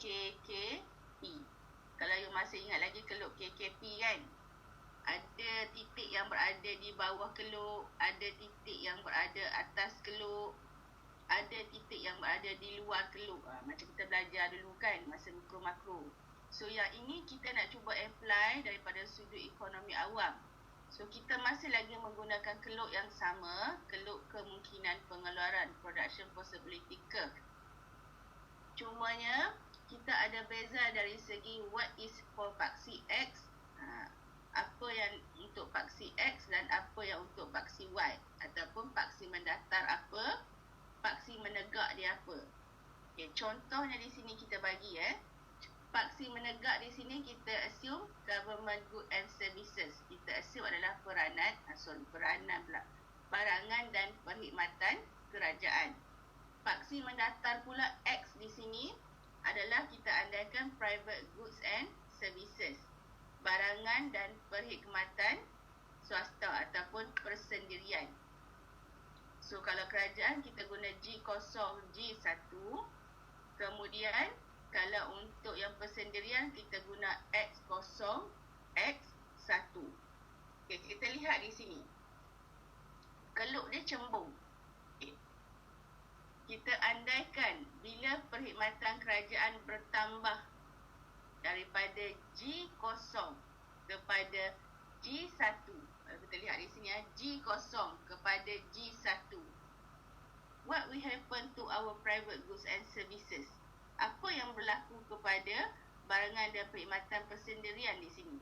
KKP. Kalau you masih ingat lagi keluk KKP kan, ada titik yang berada di bawah keluk, ada titik yang berada atas keluk, ada titik yang berada di luar keluk. Macam kita belajar dulu kan masa mikro-makro. So yang ini kita nak cuba apply daripada sudut ekonomi awam. So kita masih lagi menggunakan keluk yang sama, keluk kemungkinan pengeluaran, production possibility curve. Cumanya kita ada beza dari segi what is for paksi X, apa yang untuk paksi X dan apa yang untuk paksi Y, ataupun paksi mendatar apa, paksi menegak dia apa. Okay, contohnya di sini kita bagi paksi menegak di sini kita assume government good and services. Kita assume adalah barangan dan perkhidmatan kerajaan. Paksi mendatar pula X di sini adalah kita andaikan private goods and services, barangan dan perkhidmatan swasta ataupun persendirian. So kalau kerajaan kita guna G0, G1. Kemudian kalau untuk yang persendirian kita guna X0, X1. Okay, kita lihat di sini. Keluk dia cembung. Okay. Kita andaikan bila perkhidmatan kerajaan bertambah daripada G0 kepada G1. Kalau kita lihat di sini G0 kepada G1. What will happen to our private goods and services? Apa yang berlaku kepada barangan dan perkhidmatan persendirian di sini?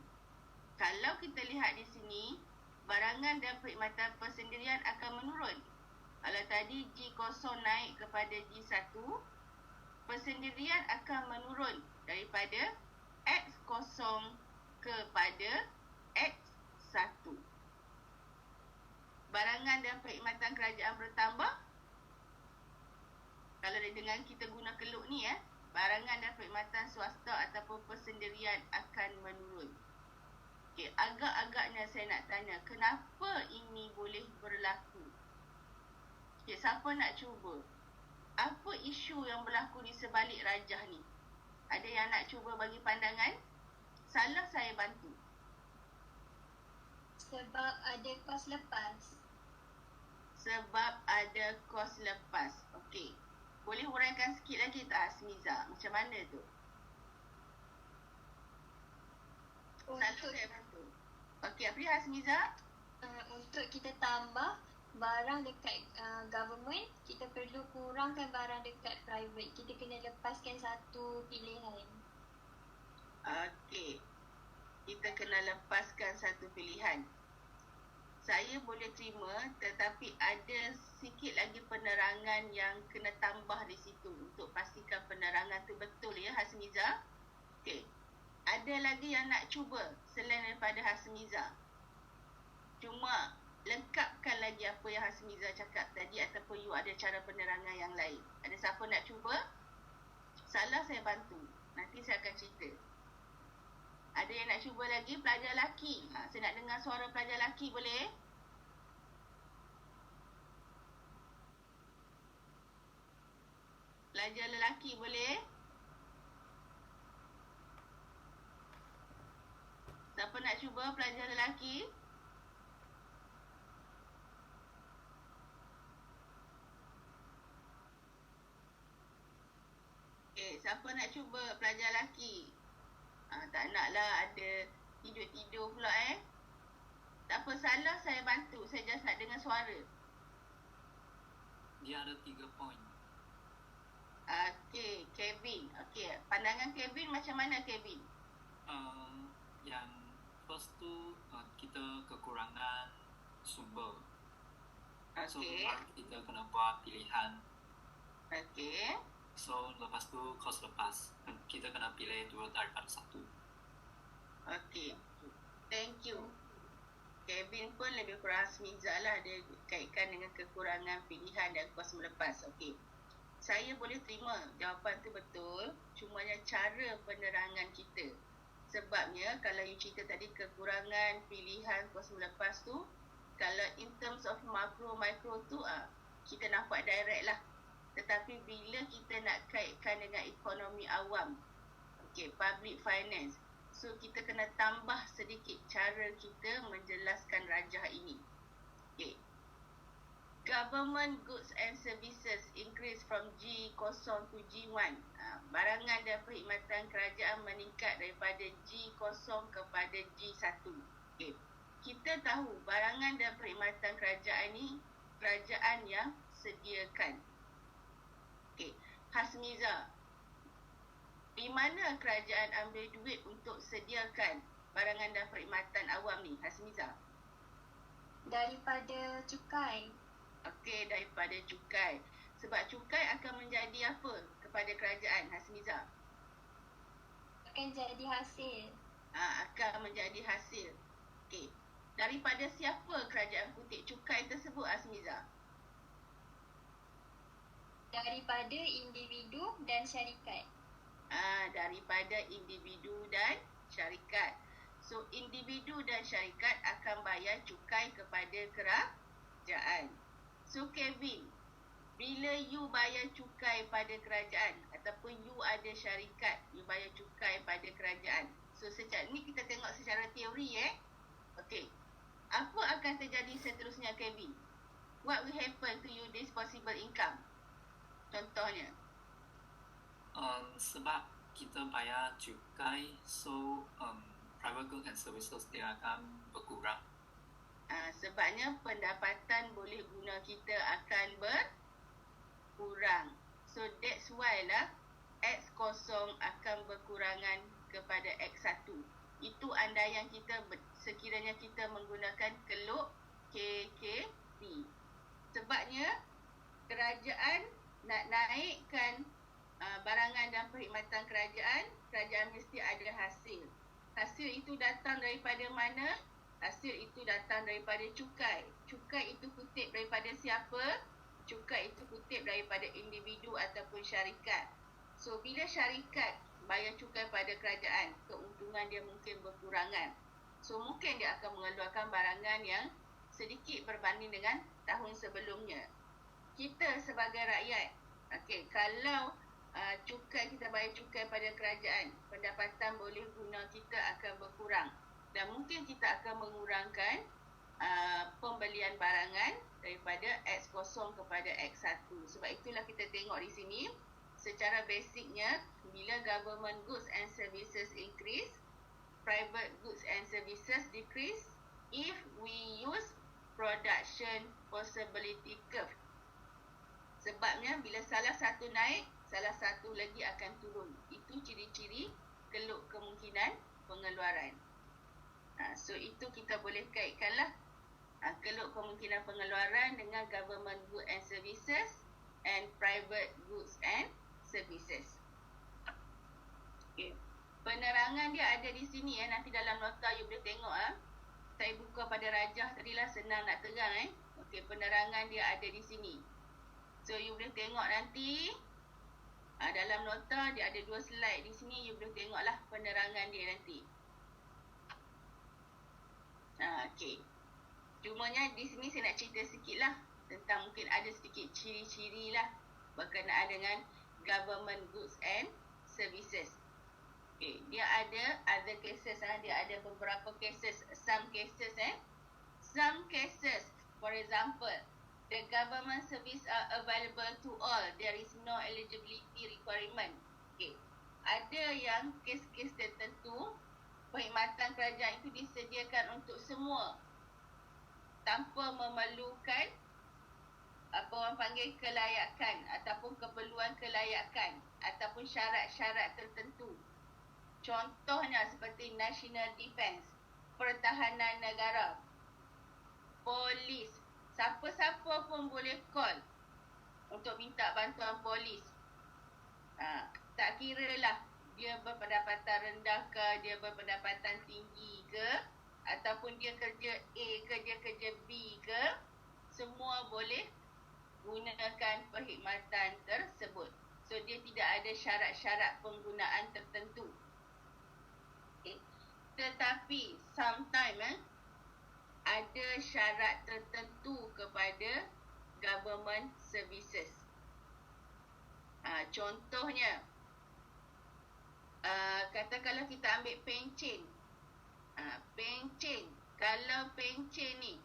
Kalau kita lihat di sini, barangan dan perkhidmatan persendirian akan menurun. Kalau tadi G0 naik kepada G1, persendirian akan menurun daripada X0 kepada X1. Barangan dan perkhidmatan kerajaan bertambah. Kalau dengan kita guna keluk ni barangan dan perkhidmatan swasta ataupun persendirian akan menurun. Okay, agak-agaknya saya nak tanya, kenapa ini boleh berlaku? Okay, siapa nak cuba? Apa isu yang berlaku di sebalik rajah ni? Ada yang nak cuba bagi pandangan? Salah saya bantu. Sebab ada kos lepas. Sebab ada kos lepas. Okey. Boleh huraikan sikit lagi tak Hasmiza? Macam mana tu? Salah saya bantu. Okey, apa dia Hasmiza? Untuk kita tambah barang dekat government, kita perlu kurangkan barang dekat private. Kita kena lepaskan satu pilihan. Okey. Kita kena lepaskan satu pilihan. Saya boleh terima, tetapi ada sikit lagi penerangan yang kena tambah di situ untuk pastikan penerangan tu betul Hasmiza. Okey. Ada lagi yang nak cuba selain daripada Hasmiza? Cuma lengkapkan lagi apa yang Hasmiza cakap tadi ataupun you ada cara penerangan yang lain. Ada siapa nak cuba? Salah saya bantu. Nanti saya akan cerita. Ada yang nak cuba lagi? Pelajar lelaki. Saya nak dengar suara pelajar lelaki, boleh? Pelajar lelaki boleh? Siapa nak cuba pelajar lelaki? Siapa nak cuba pelajar lelaki? Tak naklah ada tidur-tidur pula Tak apa, salah saya bantu. Saya just nak dengar suara. Dia ada 3 poin. Okey, Kevin. Okey, pandangan Kevin macam mana Kevin? Yang first tu kita kekurangan sumber. So kita kena buat pilihan. Okey. So lepas tu kos lepas. Kita kena pilih 2 daripada 1. Okey. Thank you. Kevin pun lebih kurang Hasmiza lah. Dia kaitkan dengan kekurangan pilihan dan kos melepas. Okey. Saya boleh terima jawapan tu betul. Cumanya cara penerangan kita. Sebabnya kalau you cerita tadi kekurangan pilihan kos melepas tu, kalau in terms of makro, micro tu kita nampak direct lah. Tetapi bila kita nak kaitkan dengan ekonomi awam, public finance. So kita kena tambah sedikit cara kita menjelaskan rajah ini. Okay. Government goods and services increase from G0 to G1. Barangan dan perkhidmatan kerajaan meningkat daripada G0 kepada G1. Okay. Kita tahu barangan dan perkhidmatan kerajaan ni kerajaan yang sediakan. Okay. Hasmiza, di mana kerajaan ambil duit untuk sediakan barangan dan perkhidmatan awam ni, Hasmiza? Daripada cukai. Okey, daripada cukai. Sebab cukai akan menjadi apa kepada kerajaan, Hasmiza? Akan jadi hasil. Akan menjadi hasil. Okey. Daripada siapa kerajaan kutip cukai tersebut, Hasmiza? Daripada individu dan syarikat. Daripada individu dan syarikat. So, individu dan syarikat akan bayar cukai kepada kerajaan. So, Kevin, bila you bayar cukai pada kerajaan ataupun you ada syarikat, you bayar cukai pada kerajaan. So, ni kita tengok secara teori Okey. Apa akan terjadi seterusnya, Kevin? What will happen to you this possible income? Contohnya. Sebab kita bayar cukai, so private goods and services dia akan berkurang. Sebabnya pendapatan boleh guna kita akan berkurang. So that's why lah X0 akan berkurangan kepada X1. Itu andaian kita sekiranya kita menggunakan keluk KKP. Sebabnya kerajaan nak naikkan barangan dan perkhidmatan kerajaan mesti ada hasil. Hasil itu datang daripada mana? Hasil itu datang daripada cukai. Cukai itu kutip daripada siapa? Cukai itu kutip daripada individu ataupun syarikat. So, bila syarikat bayar cukai pada kerajaan, keuntungan dia mungkin berkurangan. So, mungkin dia akan mengeluarkan barangan yang sedikit berbanding dengan tahun sebelumnya. Kita sebagai rakyat, kalau kita bayar cukai pada kerajaan, pendapatan boleh guna kita akan berkurang dan mungkin kita akan mengurangkan pembelian barangan daripada X0 kepada X1. Sebab itulah kita tengok di sini secara basicnya, bila government goods and services increase, private goods and services decrease if we use production possibility curve. Sebabnya bila salah satu naik, salah satu lagi akan turun. Itu ciri-ciri keluk kemungkinan pengeluaran. So itu kita boleh kaitkanlah keluk kemungkinan pengeluaran dengan government goods and services and private goods and services. Okay. Penerangan dia ada di sini nanti dalam nota you boleh tengok Saya buka pada rajah tadilah, senang nak terang Okey, penerangan dia ada di sini. So you boleh tengok nanti dalam nota dia ada 2 slide di sini, you boleh tengoklah penerangan dia nanti. Okey. Cumanya di sini saya nak cerita sikit lah tentang mungkin ada sedikit ciri-ciri lah berkenaan dengan government goods and services. Okay, dia ada other cases dia ada beberapa cases, some cases, for example, the government service are available to all, there is no eligibility requirement. Okay, ada yang kes-kes tertentu perkhidmatan kerajaan itu disediakan untuk semua tanpa memerlukan apa orang panggil kelayakan ataupun keperluan kelayakan ataupun syarat-syarat tertentu. Contohnya seperti national defense, pertahanan negara, polis, siapa-siapa pun boleh call untuk minta bantuan polis. Tak kira lah dia berpendapatan rendah ke, dia berpendapatan tinggi ke, ataupun dia kerja A ke, dia kerja B ke, semua boleh gunakan perkhidmatan tersebut. So dia tidak ada syarat-syarat penggunaan tertentu. Okay. Tetapi sometimes ada syarat tertentu kepada government services. Contohnya Katakanlah kita ambil pencen. Pencen. Kalau pencen ni,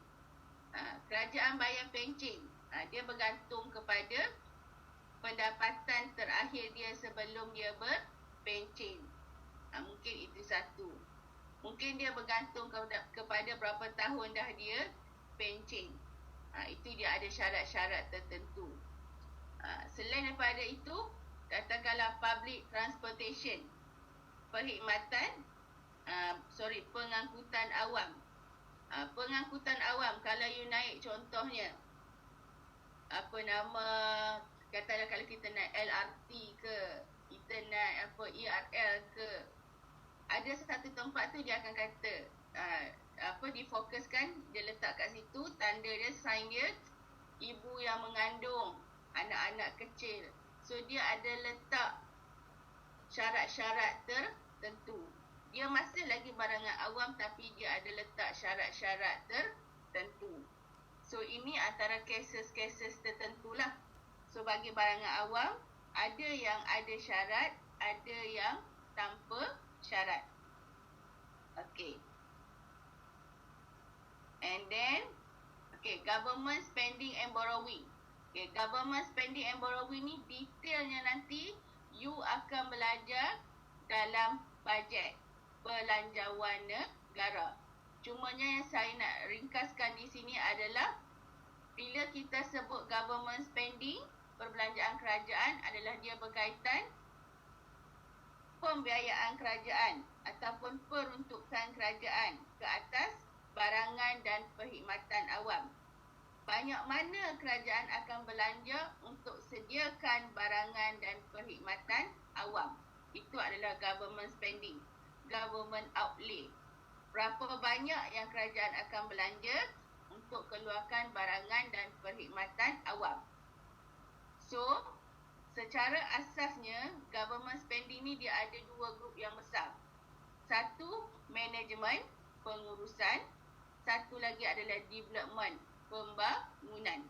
kerajaan bayar pencen, dia bergantung kepada pendapatan terakhir dia sebelum dia berpencen. Mungkin itu satu. Mungkin dia bergantung kepada berapa tahun dah dia pencen. Itu dia ada syarat-syarat tertentu. Selain daripada itu, katakanlah public transportation, perkhidmatan, pengangkutan awam. Pengangkutan awam, kalau you naik contohnya, katakanlah kalau kita naik LRT ke, kita naik ERL ke, ada satu tempat tu dia akan kata, difokuskan, dia letak kat situ, tanda dia, sign dia, ibu yang mengandung anak-anak kecil. So dia ada letak syarat-syarat tertentu. Dia masih lagi barangan awam tapi dia ada letak syarat-syarat tertentu. So ini antara cases-cases tertentulah. So bagi barangan awam, ada yang ada syarat, ada yang tanpa syarat. Okay. And then, government spending and borrowing. Government spending and borrowing ni detailnya nanti you akan belajar dalam bajet belanjawan negara. Cumanya yang saya nak ringkaskan di sini adalah bila kita sebut government spending, perbelanjaan kerajaan adalah dia berkaitan pembiayaan kerajaan ataupun peruntukan kerajaan ke atas barangan dan perkhidmatan awam. Banyak mana kerajaan akan belanja untuk sediakan barangan dan perkhidmatan awam. Itu adalah government spending, government outlay. Berapa banyak yang kerajaan akan belanja untuk keluarkan barangan dan perkhidmatan awam. So, secara asasnya, government spending ni dia ada dua grup yang besar. Satu, manajemen, pengurusan. Satu lagi adalah development, pembangunan.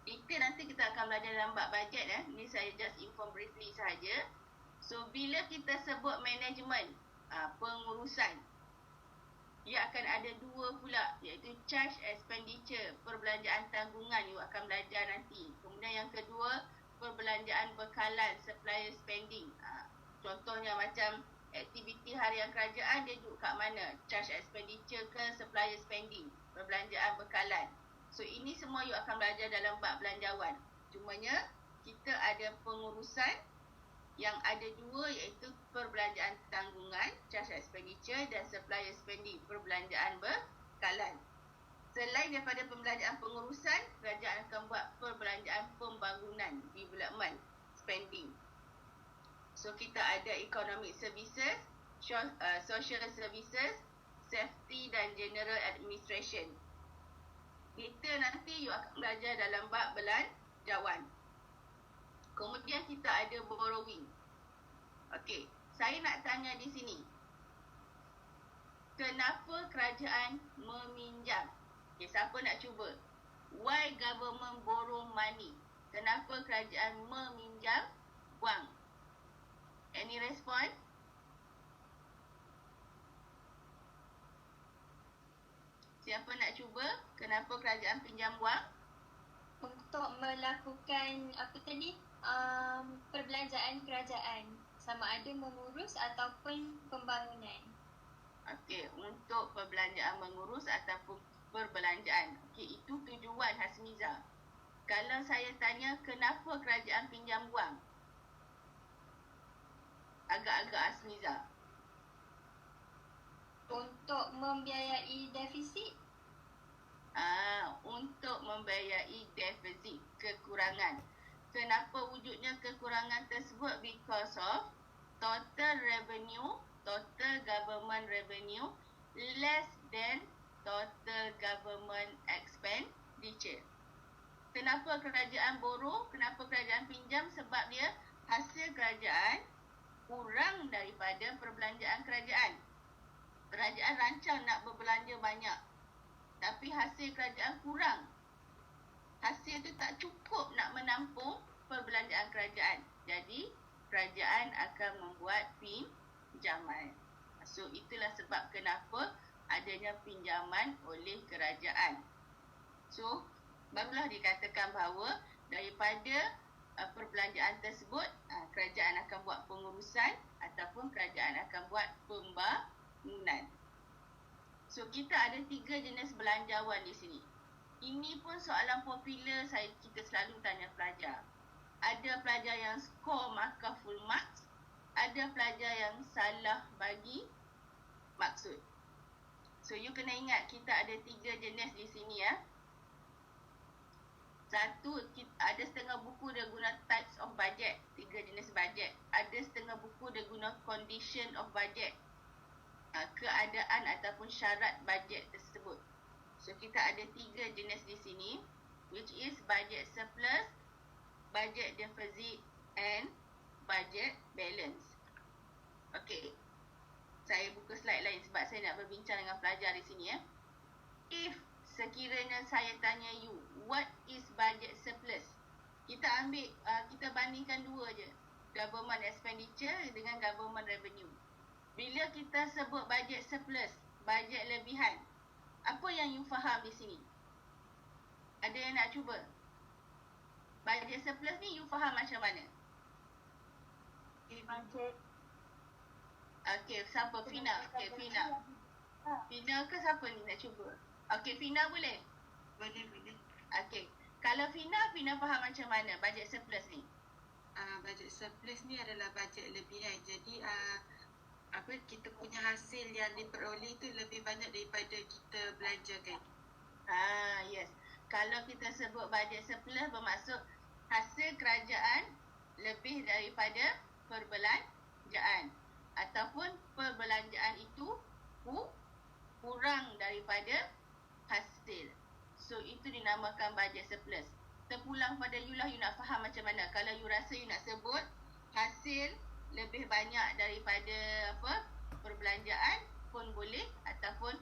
Detail nanti kita akan belajar dalam bab bajet. Ini saya just inform briefly sahaja. So, bila kita sebut manajemen, pengurusan, ia akan ada dua pula, iaitu charge expenditure, perbelanjaan tanggungan, you akan belajar nanti. Kemudian yang kedua, perbelanjaan bekalan, supplier spending. Contohnya macam aktiviti harian kerajaan, dia duduk kat mana? Charge expenditure ke supplier spending, perbelanjaan bekalan. So ini semua you akan belajar dalam bab belanjawan. Cumanya kita ada pengurusan yang ada dua, iaitu perbelanjaan tanggungan, charge expenditure, dan supplier spending, perbelanjaan bekalan. Selain daripada pembelanjaan pengurusan, kerajaan akan buat perbelanjaan pembangunan, development spending. So kita ada economic services, social services, safety dan general administration. Kita nanti you akan belajar dalam bab belanjawan. Kemudian kita ada borrowing. Okey, saya nak tanya di sini. Kenapa kerajaan meminjam? Okay, siapa nak cuba? Why government borrow money? Kenapa kerajaan meminjam wang? Any response? Siapa nak cuba? Kenapa kerajaan pinjam wang? Untuk melakukan perbelanjaan kerajaan, sama ada mengurus ataupun pembangunan. Okey, untuk perbelanjaan mengurus ataupun perbelanjaan. Okey, itu tujuan Hasmiza. Kalau saya tanya kenapa kerajaan pinjam wang? Agak-agak Hasmiza. Untuk membiayai defisit. Untuk membiayai defisit, kekurangan. Kenapa wujudnya kekurangan tersebut? Because of total revenue, total government revenue less than total government expenditure. Kenapa kerajaan borrow? Kenapa kerajaan pinjam? Sebab dia hasil kerajaan kurang daripada perbelanjaan kerajaan. Kerajaan rancang nak berbelanja banyak, tapi hasil kerajaan kurang. Hasil tu tak cukup nak menampung perbelanjaan kerajaan. Jadi, kerajaan akan membuat pinjaman. So itulah sebab kenapa adanya pinjaman oleh kerajaan. So barulah dikatakan bahawa daripada perbelanjaan tersebut, kerajaan akan buat pengurusan ataupun kerajaan akan buat pembangunan. So kita ada 3 jenis belanjawan di sini. Ini pun soalan popular kita selalu tanya pelajar. Ada pelajar yang skor markah full marks, ada pelajar yang salah bagi maksud. So you kena ingat kita ada 3 jenis di sini ya. Satu, ada setengah buku dia guna types of budget, 3 jenis budget. Ada setengah buku dia guna condition of budget, keadaan ataupun syarat budget tersebut. So kita ada 3 jenis di sini, which is budget surplus, budget deficit and budget balance. Okay, saya buka slide lain sebab saya nak berbincang dengan pelajar di sini ya. If sekiranya saya tanya you, what is budget surplus? Kita ambil, kita bandingkan dua je, government expenditure dengan government revenue. Bila kita sebut budget surplus, budget lebihan, apa yang you faham di sini? Ada yang nak cuba? Budget surplus ni you faham macam mana? Budget. Okay, siapa? Fina. Okay, Fina. Fina ke siapa ni nak cuba? Okay, Fina boleh? Boleh. Okay. Kalau Fina faham macam mana budget surplus ni? Budget surplus ni adalah budget lebihan. Jadi kita punya hasil yang diperoleh tu lebih banyak daripada kita belanjakan. Yes. Kalau kita sebut budget surplus bermaksud hasil kerajaan lebih daripada perbelanjaan, ataupun perbelanjaan itu kurang daripada hasil. So itu dinamakan budget surplus. Terpulang pada you lah, you nak faham macam mana. Kalau you rasa you nak sebut hasil lebih banyak daripada perbelanjaan pun boleh, ataupun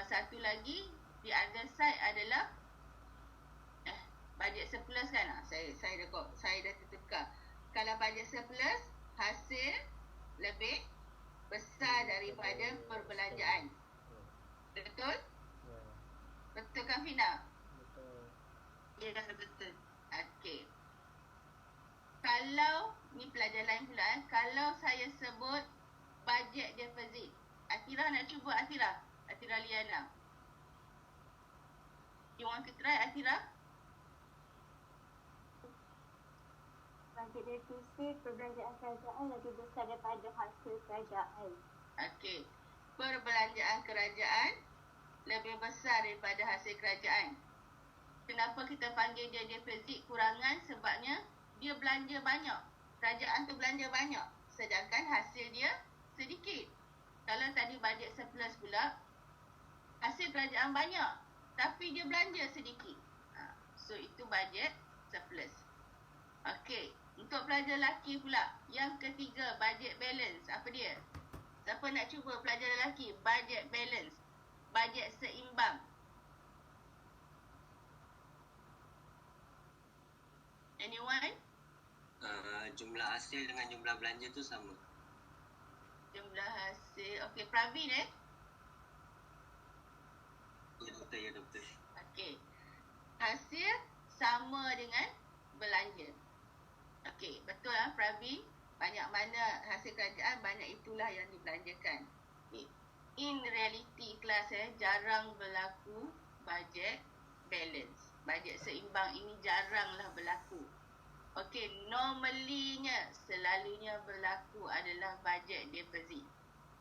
satu lagi di other side adalah budget surplus kan. Saya dah tertukar. Kalau budget surplus, hasil lebih besar daripada perbelanjaan. Betul? Betul kan Fina? Betul. Ya, betul. Okey. Kalau ni pelajar lain pula kalau saya sebut budget deficit, Atira nak cuba Atira Liana. You want to try Atira? Budget defisit perbelanjaan kerajaan lebih besar daripada hasil kerajaan. Okey. Perbelanjaan kerajaan lebih besar daripada hasil kerajaan. Kenapa kita panggil dia defisit kurangan? Sebabnya dia belanja banyak. Kerajaan tu belanja banyak, sedangkan hasil dia sedikit. Kalau tadi budget surplus pula, hasil kerajaan banyak tapi dia belanja sedikit. So itu budget surplus. Okey, untuk pelajar lelaki pula, yang ketiga budget balance. Apa dia? Siapa nak cuba pelajar lelaki? Budget balance, budget seimbang. Anyone? Jumlah hasil dengan jumlah belanja tu sama. Jumlah hasil. Okey, Pravin Ya doktor. Okey. Hasil sama dengan belanja. Okey, betul lah Pravin. Banyak mana hasil kerajaan, banyak itulah yang dibelanjakan. In reality kelas jarang berlaku budget balance. Budget seimbang ini jaranglah berlaku. Okey, normally-nya, selalunya berlaku adalah budget deficit.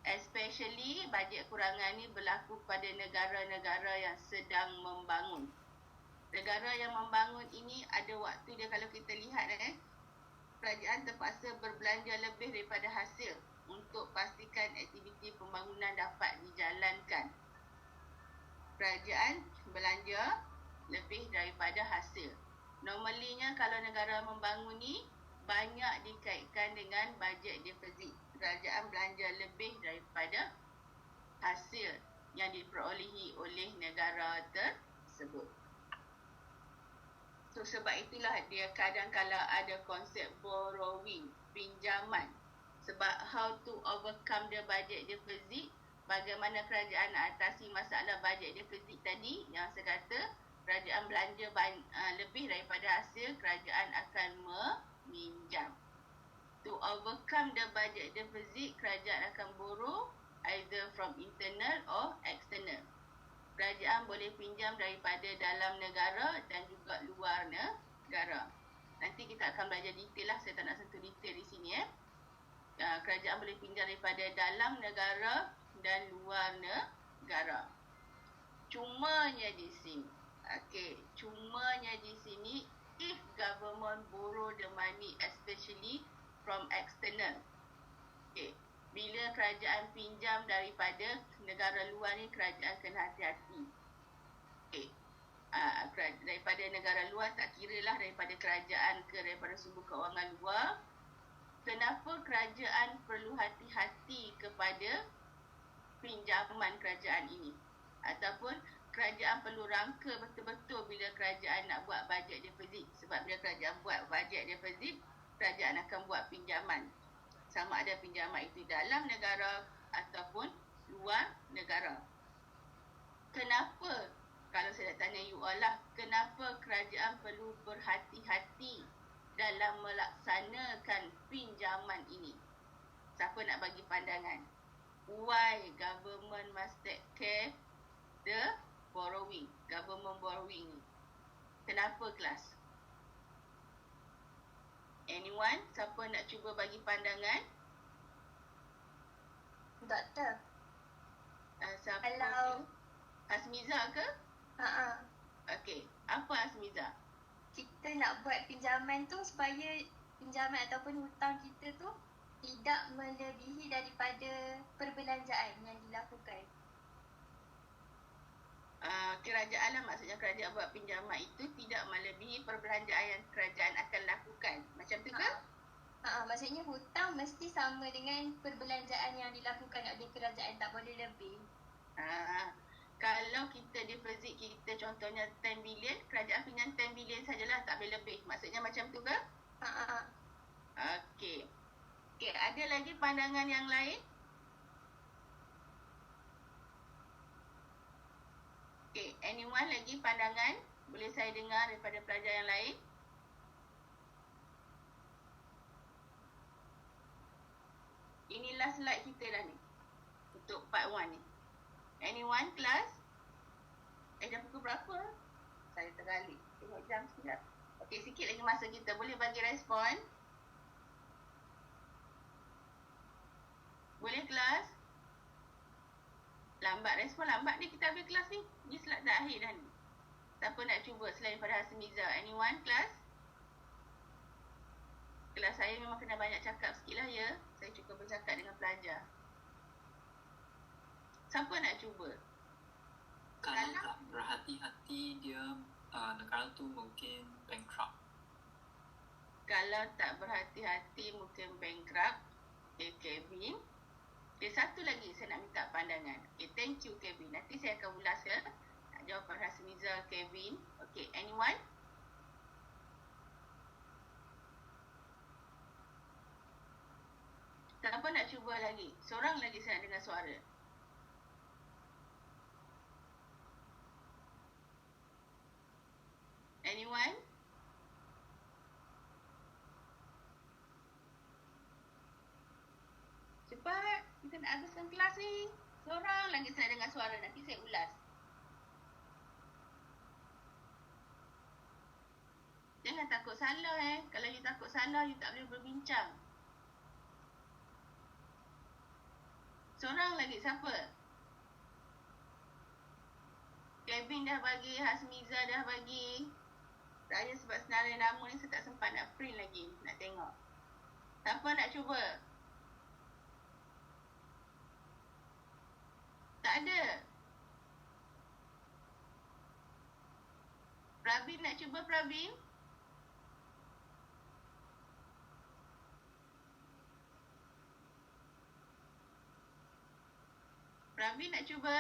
Especially budget kurangan ni berlaku pada negara-negara yang sedang membangun. Negara yang membangun ini ada waktu dia, kalau kita lihat kerajaan terpaksa berbelanja lebih daripada hasil untuk pastikan aktiviti pembangunan dapat dijalankan. Kerajaan belanja lebih daripada hasil. Normally-nya kalau negara membangun ni banyak dikaitkan dengan budget deficit. Kerajaan belanja lebih daripada hasil yang diperolehi oleh negara tersebut. So So sebab itulah dia kadang-kala ada konsep borrowing, pinjaman. Sebab how to overcome the budget deficit, bagaimana kerajaan nak atasi masalah budget deficit tadi, yang saya kata kerajaan belanja lebih daripada hasil, kerajaan akan meminjam. To overcome the budget deficit, kerajaan akan borrow either from internal or external. Kerajaan boleh pinjam daripada dalam negara dan juga luar negara. Nanti kita akan belajar detail lah, saya tak nak sentuh detail di sini. Kerajaan boleh pinjam daripada dalam negara dan luar negara. Cumanya di sini, cumanya di sini, if government borrow the money especially from external. Bila kerajaan pinjam daripada negara luar ni, kerajaan kena hati-hati. Daripada negara luar, tak kira lah daripada kerajaan ke daripada sumber kewangan luar. Kenapa kerajaan perlu hati-hati kepada pinjaman kerajaan ini? Ataupun kerajaan perlu rangka betul-betul bila kerajaan nak buat bajet deposit. Sebab bila kerajaan buat bajet deposit, kerajaan akan buat pinjaman. Sama ada pinjaman itu dalam negara ataupun luar negara. Kenapa? Kalau saya nak tanya you all lah, kenapa kerajaan perlu berhati-hati dalam melaksanakan pinjaman ini? Siapa nak bagi pandangan? Why government must take care the borrowing, government borrowing ni? Kenapa kelas? Anyone? Siapa nak cuba bagi pandangan? Doktor. Siapa? Kalau Hasmiza ke? Okey. Apa Hasmiza? kita nak buat pinjaman tu supaya pinjaman ataupun hutang kita tu tidak melebihi daripada perbelanjaan yang dilakukan. Kerajaan lah, maksudnya kerajaan buat pinjaman itu tidak melebihi perbelanjaan yang kerajaan akan lakukan. Macam tu ke? Maksudnya hutang mesti sama dengan perbelanjaan yang dilakukan oleh kerajaan, tak boleh lebih. Kalau kita deposit kita contohnya 10 bilion, kerajaan pinjam 10 bilion sajalah, tak boleh lebih. Maksudnya macam tu ke? Okey. Okey, ada lagi pandangan yang lain? Okey, anyone lagi pandangan? Boleh saya dengar daripada pelajar yang lain? Inilah slide kita dah ni, untuk part 1 ni. Anyone kelas? Dah pukul berapa? Saya tergalik. Tengok jam sekejap. Okey, sikit lagi masa kita. Boleh bagi respon? Boleh kelas? Lambat respon, lambat ni kita habis kelas ni. Ni slide dah akhir dah ni. Siapa nak cuba selain pada Hasmiza? Anyone kelas? Kelas saya memang kena banyak cakap sikit lah ya. Saya cuba bercakap dengan pelajar. Siapa nak cuba? Kalau tak berhati-hati, dia negara tu mungkin bankrupt. Kalau tak berhati-hati mungkin bankrupt. Okay, Kevin. Okay, satu lagi saya nak minta pandangan. Okay, thank you Kevin. Nanti saya akan ulas ya. Nak jawapan Hasmiza, Kevin. Okay, anyone? Siapa nak cuba lagi? Seorang lagi saya nak dengar suara. Anyone? Cepat, kita nak habiskan kelas ni. Seorang lagi saya dengar suara, nanti saya ulas. Jangan takut salah Kalau you takut salah, you tak boleh berbincang. Seorang lagi, siapa? Kevin dah bagi, Hasmiza dah bagi. Saya sebab senarai nama ni saya tak sempat nak print lagi, nak tengok. Siapa nak cuba? Tak ada. Pravin nak cuba, Pravin? Pravin nak cuba?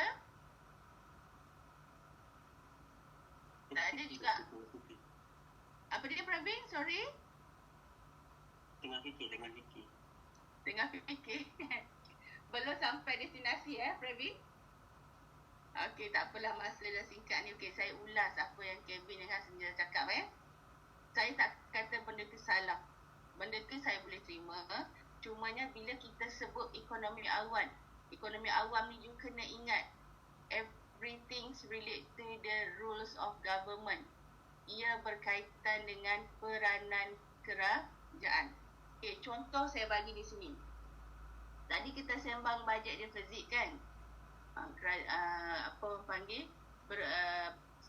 Tak ada juga. Apa dia Pravin? Sorry. Tengah fikir. Tengah fikir. Belum sampai destinasi Pravin? Okey, tak apalah, masa dah singkat ni. Okey, saya ulas apa yang Kevin dengan Senja cakap Saya tak kata benda tu salah. Benda tu saya boleh terima. Cumanya bila kita sebut ekonomi awam ni you kena ingat everything relate to the rules of government. Ia berkaitan dengan peranan kerajaan. Okey, contoh saya bagi di sini. Tadi kita sembang bajet defisit kan? Apa panggil?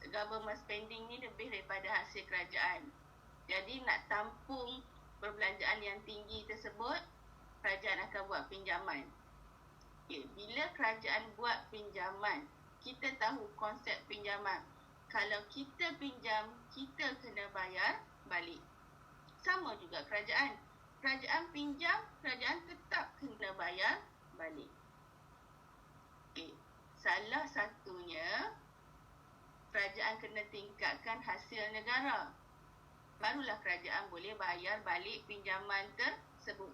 Government spending ni lebih daripada hasil kerajaan. Jadi nak tampung perbelanjaan yang tinggi tersebut, kerajaan akan buat pinjaman. Okay. Bila kerajaan buat pinjaman, kita tahu konsep pinjaman. Kalau kita pinjam, kita kena bayar balik. Sama juga kerajaan. Kerajaan pinjam, kerajaan tetap kena bayar balik. Okay. Salah satunya, kerajaan kena tingkatkan hasil negara. Barulah kerajaan boleh bayar balik pinjaman tersebut.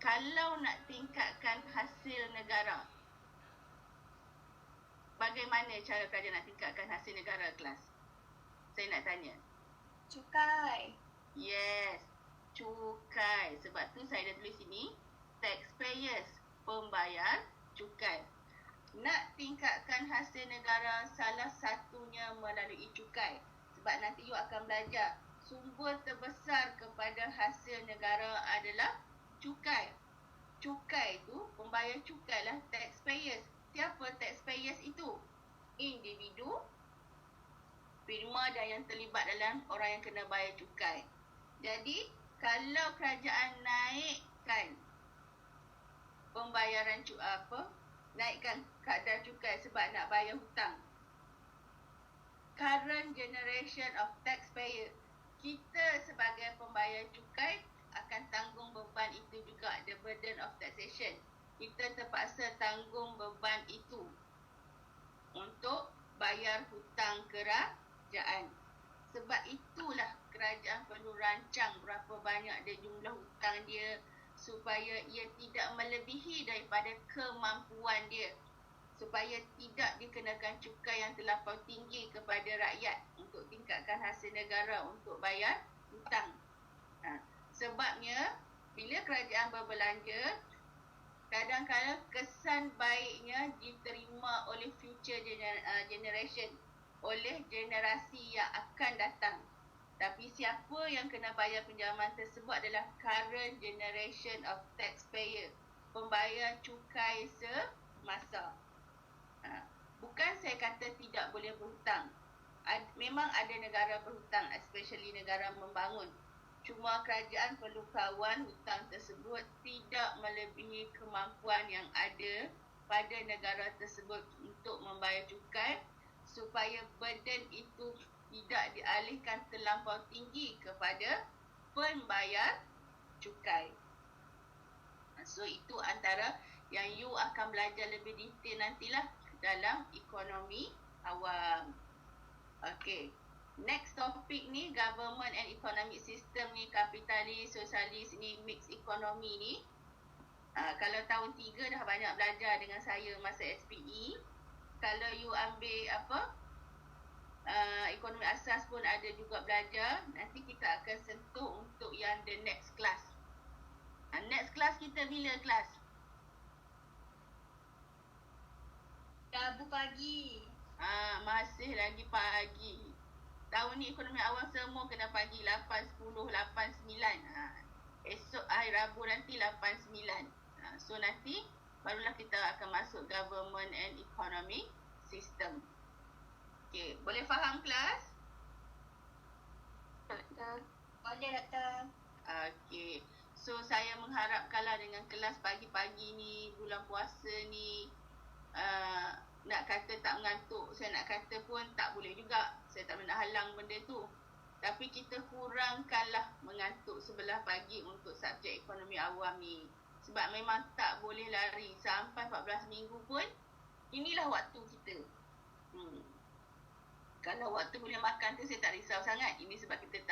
Kalau nak tingkatkan hasil negara, bagaimana cara kerajaan nak tingkatkan hasil negara, kelas? Saya nak tanya. Cukai. Yes, cukai. Sebab tu saya dah tulis sini, taxpayers, pembayar cukai. Nak tingkatkan hasil negara, salah satunya melalui cukai. Sebab nanti you akan belajar sumber terbesar kepada hasil negara adalah cukai. Cukai tu, pembayar cukai lah taxpayers. Siapa taxpayers itu? Individu, firma dan yang terlibat dalam orang yang kena bayar cukai. Jadi, kalau kerajaan naikkan pembayaran naikkan kadar cukai sebab nak bayar hutang, current generation of taxpayer, kita sebagai pembayar cukai akan tanggung beban itu juga, the burden of taxation. Kita terpaksa tanggung beban itu untuk bayar hutang kerajaan. Sebab itulah kerajaan perlu rancang berapa banyak dia jumlah hutang dia supaya ia tidak melebihi daripada kemampuan dia, supaya tidak dikenakan cukai yang terlampau tinggi kepada rakyat untuk tingkatkan hasil negara untuk bayar hutang. Sebabnya bila kerajaan berbelanja, kadang-kadang kesan baiknya diterima oleh future generation, oleh generasi yang akan datang. Tapi siapa yang kena bayar pinjaman tersebut adalah current generation of taxpayer, pembayar cukai semasa. Bukan saya kata tidak boleh berhutang. Memang ada negara berhutang, especially negara membangun. Cuma kerajaan perlu kawal hutang tersebut tidak melebihi kemampuan yang ada pada negara tersebut untuk membayar cukai, supaya burden itu tidak dialihkan terlampau tinggi kepada pembayar cukai. So itu antara yang you akan belajar lebih detail nantilah dalam ekonomi awam. Okay. Next topik ni, government and economic system ni, kapitalis, sosialis ni, mixed economy ni. Kalau tahun 3 dah banyak belajar dengan saya masa SPE. Kalau you ambil ekonomi asas pun ada juga belajar. Nanti kita akan sentuh untuk yang the next class. Next class kita bila, kelas? Rabu pagi. Masih lagi pagi. Tahun ni ekonomi awam semua kena pagi 8, 10, 8, 9. Esok hari Rabu nanti 8, 9. So nanti barulah kita akan masuk government and economic system. Okay, boleh faham kelas? Boleh doktor. Okay. So saya mengharapkanlah dengan kelas pagi-pagi ni, bulan puasa ni, nak kata tak mengantuk, saya nak kata pun tak boleh juga. Saya tak nak halang benda tu. Tapi kita kurangkanlah mengantuk sebelah pagi untuk subjek ekonomi awam ni. Sebab memang tak boleh lari. Sampai 14 minggu pun, inilah waktu kita. Kalau waktu boleh makan tu saya tak risau sangat. Ini sebab kita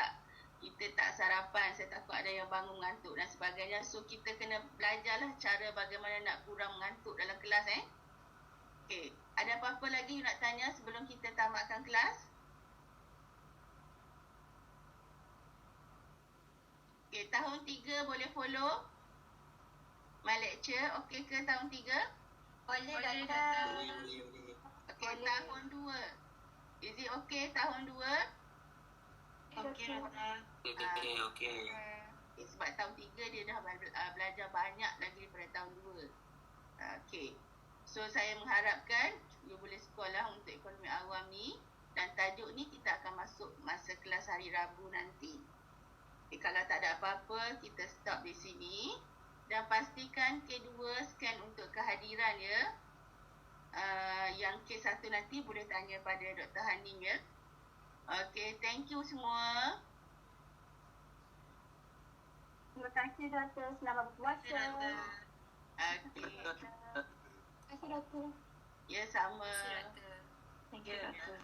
tak sarapan. Saya takut ada yang bangun ngantuk dan sebagainya. So kita kena belajarlah cara bagaimana nak kurang mengantuk dalam kelas Okey. Ada apa-apa lagi you nak tanya sebelum kita tamatkan kelas? Okey, tahun 3 boleh follow my lecture. Okey ke tahun 3? Boleh Boleh, Doktor. Okey, tahun 2. Is it okay tahun 2? Okey, Doktor. Okey. Sebab tahun 3 dia dah belajar banyak lagi daripada tahun 2. Okey. So saya mengharapkan you boleh sekolah untuk ekonomi awam ni, dan tajuk ni kita akan masuk masa kelas hari Rabu nanti. Kalau tak ada apa-apa, kita stop di sini. Dan pastikan K2 scan untuk kehadiran ya. Yang K1 nanti boleh tanya pada Dr. Haning ya. Okay, thank you semua. Terima kasih Doktor. Selamat berpuasa. Doktor. Okay. Terima kasih Doktor. Ya, sama. Doktor. Thank you Doktor.